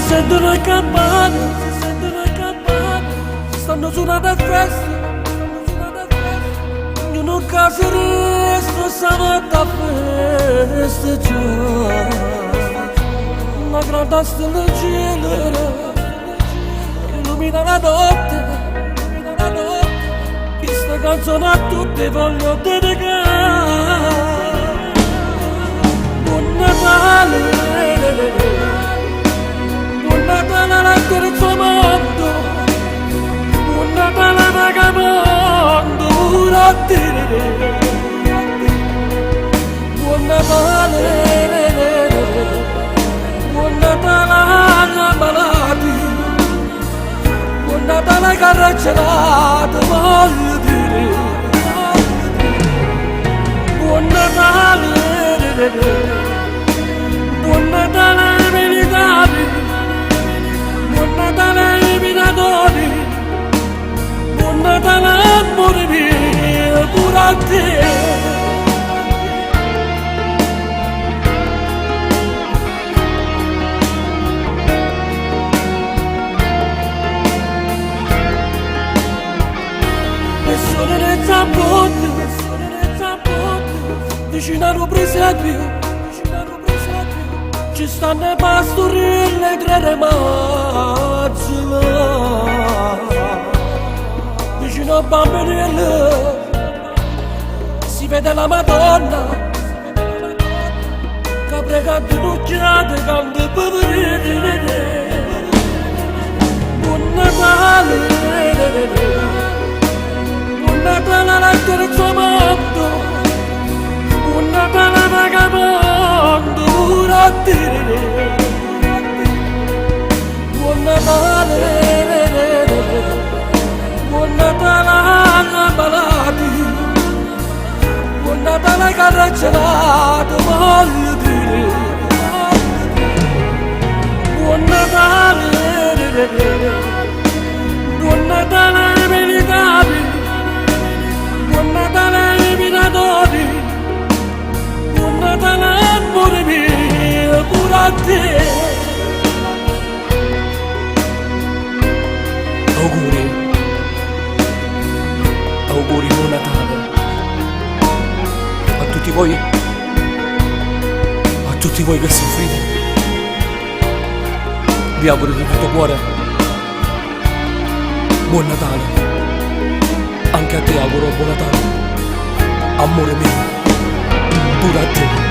sentono le campane, stanno suonando a festa, ognuno casa resta, stanotte a festeggiare. Una grande stella cielo illumina la notte, questa canzone a tutti voglio dedicare. Buon Natale, buon Natale al terzo mondo, buon Natale vagabondo pure a te. Buon Natale, buon Natale agli ammalati, buon Natale carreggiato voglio dire. Buon Natale, buon Natale ai militari, buon Natale ai minatori, buon Natale amore mio pure a te. Vicino al presepio ci stanno i pastori e le tre mazze. Vicino a bambinello si vede la Madonna che prega ginocchiate canta poverine. Buon Natale, buon Natale al terzo mondo, buon Natale vagabondo pure a te. Buon Natale, buon Natale agli ammalati, buon Natale carreggiato voglio dire. Buon Natale, buon Natale ai militari, buon Natale ai minatori, buon Natale amore mio pure a te. Auguri, auguri, buon Natale a tutti voi che soffrite. Vi auguro di tutto cuore buon Natale. Anche a te auguro buon Natale, amore mio, pure a te.